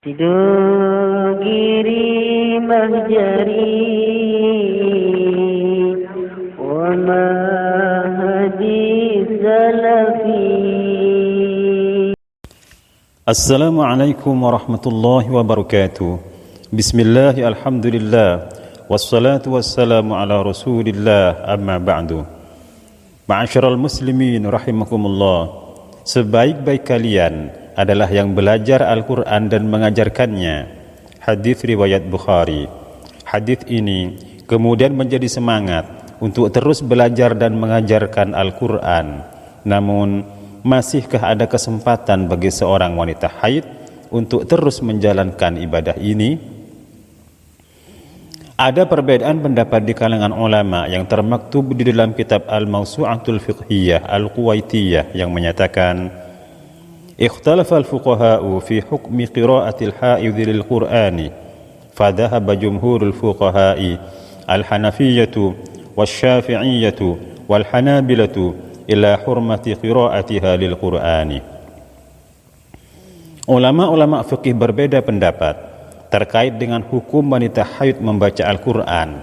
Tidugiri mahjari wa mahdi salafi. Assalamualaikum warahmatullahi wabarakatuh. Bismillah, alhamdulillah, wassalatu wassalamu ala rasulillah, amma ba'du. Ma'asyiral muslimin rahimakumullah. Sebaik-baik kalian adalah yang belajar Al-Quran dan mengajarkannya. Hadis riwayat Bukhari. Hadis ini kemudian menjadi semangat untuk terus belajar dan mengajarkan Al-Quran. Namun, masihkah ada kesempatan bagi seorang wanita haid untuk terus menjalankan ibadah ini? Ada perbedaan pendapat di kalangan ulama yang termaktub di dalam kitab Al-Mawsu'atul Fiqhiyah Al-Kuwaitiyah yang menyatakan, ikhtalafa al-fuqaha'u fi hukmi qira'atil haidhi lil Qur'ani, fadhahaba jumhurul fuqaha'i al-hanafiyyatu wasyafi'iyyatu wal hanabilatu ila hurmati qira'atiha lil Qur'ani. Ulama-ulama fikih berbeda pendapat terkait dengan hukum wanita haid membaca Al-Quran.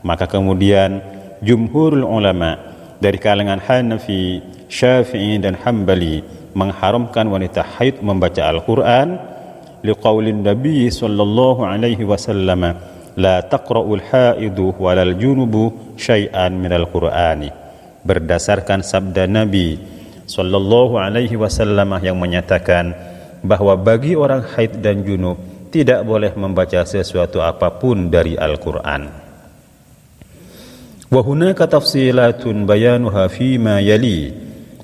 Maka kemudian jumhurul ulama dari kalangan Hanafi, Syafi'i dan Hambali mengharamkan wanita haid membaca Al-Quran liqaulin Nabi sallallahu alaihi wasallam, la taqra'ul haidu walal junubu syai'an minal Qur'ani, berdasarkan sabda Nabi sallallahu alaihi wasallam yang menyatakan bahwa bagi orang haid dan junub tidak boleh membaca sesuatu apapun dari Al-Quran. Wa hunaka tafsilatun bayanuha fima yali.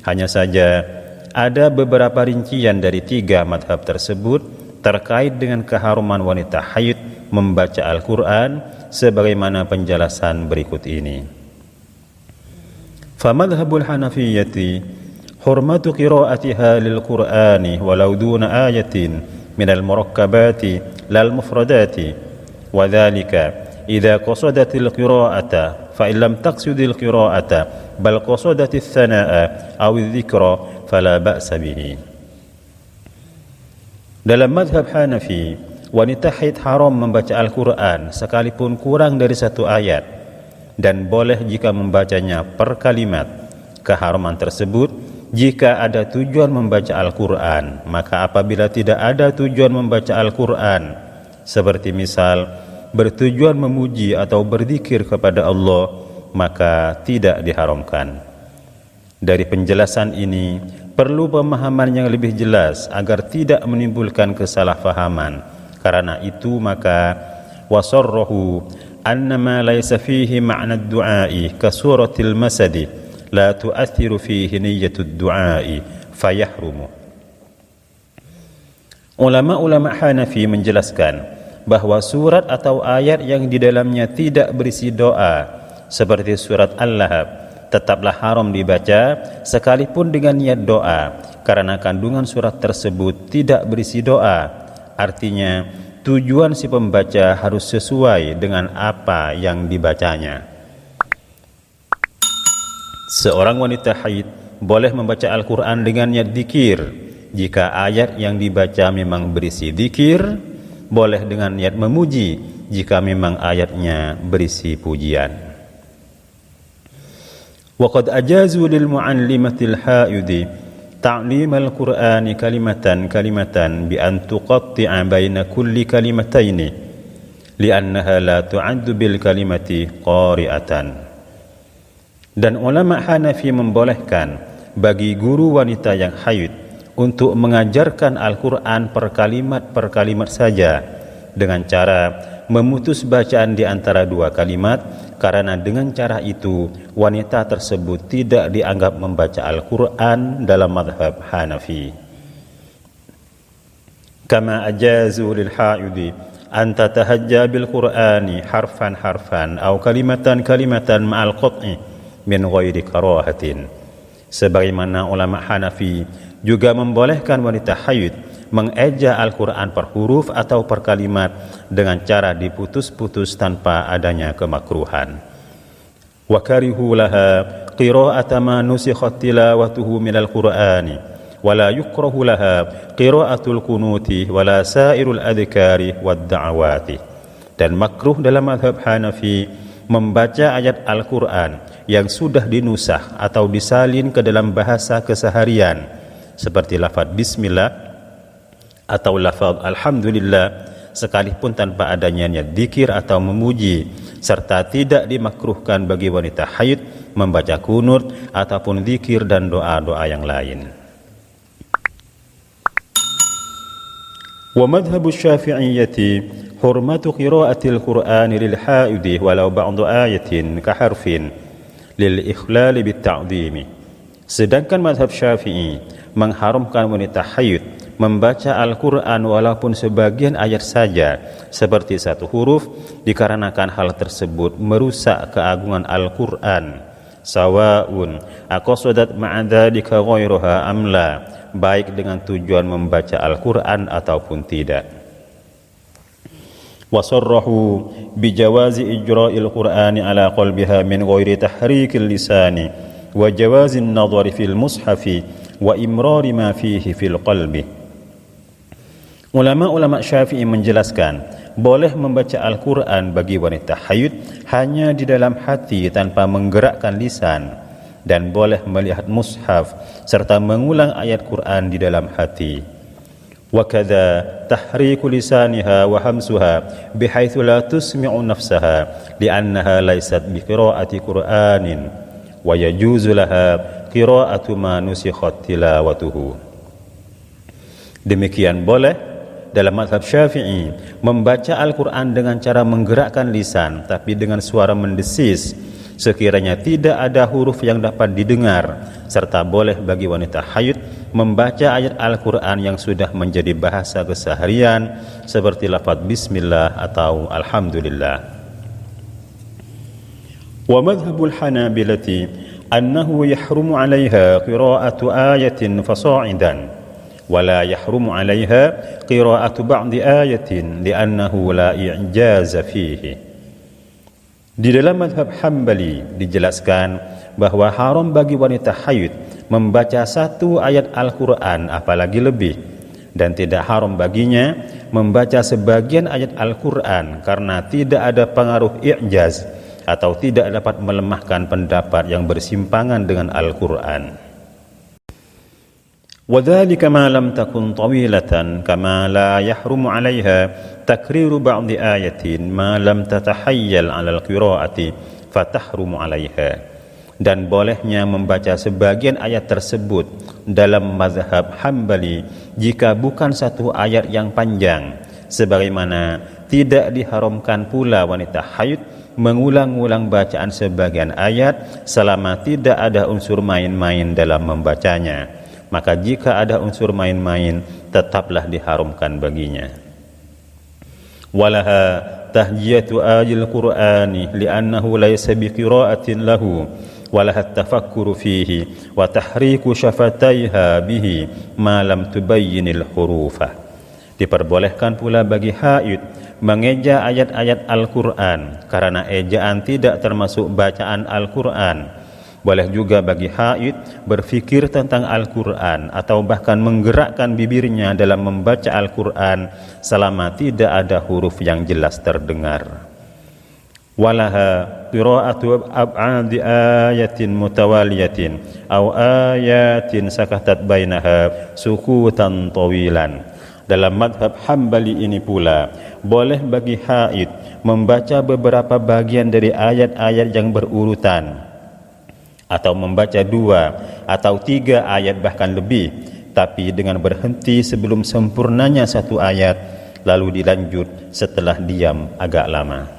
Hanya saja ada beberapa rincian dari tiga madhab tersebut terkait dengan keharuman wanita haid membaca Al-Quran sebagaimana penjelasan berikut ini. Famadhabul hanafiyyati hurmatu qira'atiha lil Qur'ani walau duna ayatin minal murakkabati lal mufradati, wa dhalika idza qasadatil qira'ata fa in lam taqsidil qira'ata bal qasadatis sanaa aw dzikra fala ba'sa bihi. Dalam mazhab Hanafi, wanita haid haram membaca Al-Quran sekalipun kurang dari satu ayat, dan boleh jika membacanya per kalimat. Keharaman tersebut jika ada tujuan membaca Al-Quran. Maka apabila tidak ada tujuan membaca Al-Quran, seperti misal bertujuan memuji atau berzikir kepada Allah, maka tidak diharamkan. Dari penjelasan ini perlu pemahaman yang lebih jelas agar tidak menimbulkan kesalahpahaman. Karena itu maka wasarrahu annama laysa fihi ma'na ad-du'a'i ka suratil masadi la tu'athiru fihi niyyatud du'a'i fayahrumu. Ulama-ulama Hanafi menjelaskan bahwa surat atau ayat yang di dalamnya tidak berisi doa seperti surat Al-Lahab tetaplah haram dibaca sekalipun dengan niat doa, karena kandungan surat tersebut tidak berisi doa. Artinya tujuan si pembaca harus sesuai dengan apa yang dibacanya. Seorang wanita haid boleh membaca Al-Quran dengan niat dzikir jika ayat yang dibaca memang berisi dzikir, boleh dengan niat memuji jika memang ayatnya berisi pujian. وقد أجازوا للمعلمة الحائض تعليم القرآن كلمة بأن تقطع بين كل كلمتين لأنها لا تعد بالكلمة قارئة. Dan ulama Hanafi membolehkan bagi guru wanita yang haid untuk mengajarkan Al-Quran per kalimat saja dengan cara memutus bacaan di antara dua kalimat, karena dengan cara itu wanita tersebut tidak dianggap membaca Al-Quran dalam madhab Hanafi. Kama ajazu lil haidi an tatahajja bil Qur'ani harfan aw kalimatan ma'al qat'i min ghairi karahatin. Sebagaimana ulama Hanafi juga membolehkan wanita haid mengeja Al-Quran per huruf atau per kalimat dengan cara diputus-putus tanpa adanya kemakruhan. Wa karihu laha qira'ata ma nusikhat tilawatuhu minal Qur'ani wala yukrahu laha qira'atul kunuti wala sairul adhkari wad da'awati. Dan makruh dalam mazhab Hanafi membaca ayat Al-Quran yang sudah dinusakh atau disalin ke dalam bahasa keseharian seperti lafaz bismillah atau lafaz alhamdulillah, sekalipun tanpa adanya niat dzikir atau memuji, serta tidak dimakruhkan bagi wanita haid membaca kunut ataupun dzikir dan doa-doa yang lain. Wa madhhabu Syafi'iyyati hurmatu qira'atil Qur'ani lil haidi walau ba'du ayatin ka harfin lil ikhlal bit ta'dhimi. Sedangkan mazhab Syafi'i mengharamkan wanita haid membaca Al-Quran walaupun sebagian ayat saja seperti satu huruf, dikarenakan hal tersebut merusak keagungan Al-Quran. Sawa'un aqsadat ma'adzalika ghairuha amla, baik dengan tujuan membaca Al-Quran ataupun tidak. Wasarrahu bijawazi ijra'il Qur'ani ala qalbiha min ghairi tahrikil lisani wa jawazin nadhari fil mushafi wa imrari ma fihi fil qalbi. Ulama-ulama Syafi'i menjelaskan boleh membaca Al-Quran bagi wanita haid hanya di dalam hati tanpa menggerakkan lisan, dan boleh melihat mushaf serta mengulang ayat Quran di dalam hati. Wa kadza tahriku lisaniha wa hamsuha bihaitsu la tusmi'u nafsaha li'annaha laysat biqira'ati Qur'anin wa yajuzu laha qira'atu ma nusikhat tilawatuhu. Demikian boleh dalam mazhab Syafi'i membaca Al-Quran dengan cara menggerakkan lisan tapi dengan suara mendesis sekiranya tidak ada huruf yang dapat didengar, serta boleh bagi wanita haid membaca ayat Al-Quran yang sudah menjadi bahasa keseharian seperti lafaz bismillah atau alhamdulillah. Wa madhhabul Hanabilati annahu yahrumu 'alaiha qira'atu ayatin fasa'idan wala yahrumu 'alaiha qira'atu ba'di ayatin li'annahu la i'jaza fihi. Di dalam mazhab Hambali dijelaskan bahwa haram bagi wanita haid membaca satu ayat Al-Quran apalagi lebih, dan tidak haram baginya membaca sebagian ayat Al-Quran karena tidak ada pengaruh i'jaz atau tidak dapat melemahkan pendapat yang bersimpangan dengan Al-Quran. وذلك ما لم تكن طويلة كما لا يحرم عليها تكرير بعض آية ما لم تتحيل على القراءة فتحرم عليها. Dan bolehnya membaca sebagian ayat tersebut dalam mazhab Hambali jika bukan satu ayat yang panjang, sebagaimana tidak diharamkan pula wanita haid mengulang-ulang bacaan sebagian ayat selama tidak ada unsur main-main dalam membacanya. Maka jika ada unsur main-main tetaplah diharamkan baginya. Walaha tahjiyatu ayil Qur'ani li'annahu laysa biqira'atin lahu walaha tafakkuru fihi wa tahriku syafataiha bihi ma lam tubayyinil hurufa. Diperbolehkan pula bagi haid mengeja ayat-ayat Al-Quran karena ejaan tidak termasuk bacaan Al-Quran. Boleh juga bagi haid berfikir tentang Al-Quran atau bahkan menggerakkan bibirnya dalam membaca Al-Quran selama tidak ada huruf yang jelas terdengar. Walaha qira'atu ab'adi ayatin mutawaliyatin aw ayatin sakatat bainaha sukutan tawilan. Dalam madhab Hambali ini pula boleh bagi haid membaca beberapa bagian dari ayat-ayat yang berurutan, atau membaca 2 atau 3 ayat bahkan lebih, tapi dengan berhenti sebelum sempurnanya satu ayat lalu dilanjut setelah diam agak lama.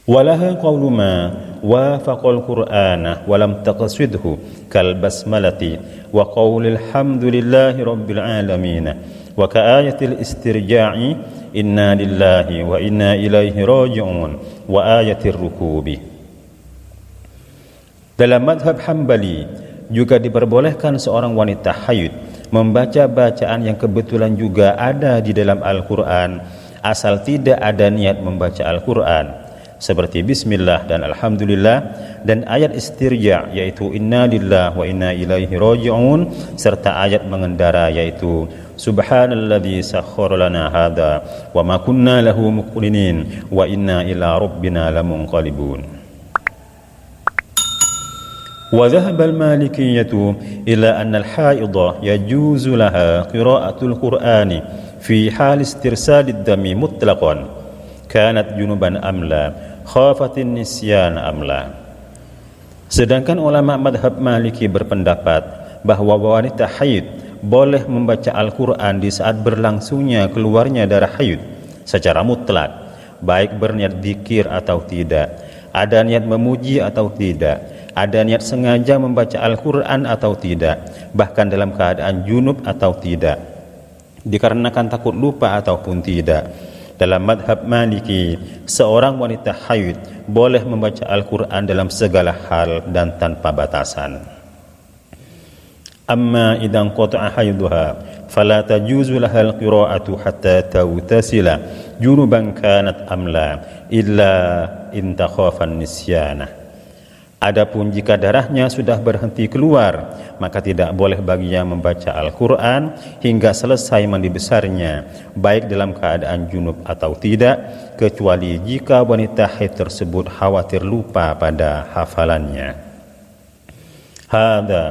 Walaha qawlu ma wafaqal qur'ana walam taqsidhu kal basmalati wa qawlil hamdulillahi rabbil alamin wa ka ayatil istirja'i inna lillahi wa inna ilaihi raji'un wa ayatir rukubi. Dalam madhab Hambali juga diperbolehkan seorang wanita haid membaca bacaan yang kebetulan juga ada di dalam Al-Quran asal tidak ada niat membaca Al-Quran, seperti bismillah dan alhamdulillah, dan ayat istirja yaitu inna lillahi wa inna ilaihi raji'un, serta ayat mengendara yaitu subhanalladzi sakhkhara lana hadza wa ma kunna lahu muqrinin wa inna ila rabbina lamunqalibun. وذهب المالكية إلى أن الحائض يجوز لها قراءة القرآن في حال استرسال الدم مطلقا كانت جنبا أم لا خافت النسيان أم لا. Sedangkan ulama madhab Maliki berpendapat bahwa wanita haid boleh membaca Al-Quran di saat berlangsungnya keluarnya darah haid secara mutlak, baik berniat dzikir atau tidak, ada niat memuji atau tidak, ada niat sengaja membaca Al-Quran atau tidak, bahkan dalam keadaan junub atau tidak, dikarenakan takut lupa ataupun tidak. Dalam madhab Maliki, seorang wanita haid boleh membaca Al-Quran dalam segala hal dan tanpa batasan. Amma idan qata'a haiduha fala tajuzu laha al-qira'atu hatta tawtasila junuban kanat amla illa in takhafan nisyana. Adapun jika darahnya sudah berhenti keluar, maka tidak boleh baginya membaca Al-Quran hingga selesai mandi besarnya, baik dalam keadaan junub atau tidak, kecuali jika wanita haid tersebut khawatir lupa pada hafalannya. Hadza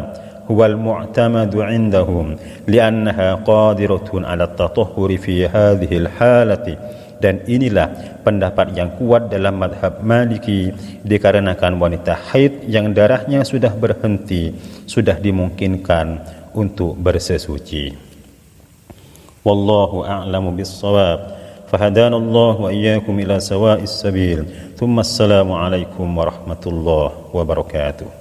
huwal mu'tamadu 'indahum li'annaha qadiratun 'ala at-tatahhuri fi hadhihi al-halati. Dan inilah pendapat yang kuat dalam madhab Maliki, dikarenakan wanita haid yang darahnya sudah berhenti sudah dimungkinkan untuk bersesuci. Wallahu a'lamu bis-shawab. Fahadanallahu wa iyyakum ila sawa'is sabil. Tsumma assalamu alaikum warahmatullahi wabarakatuh.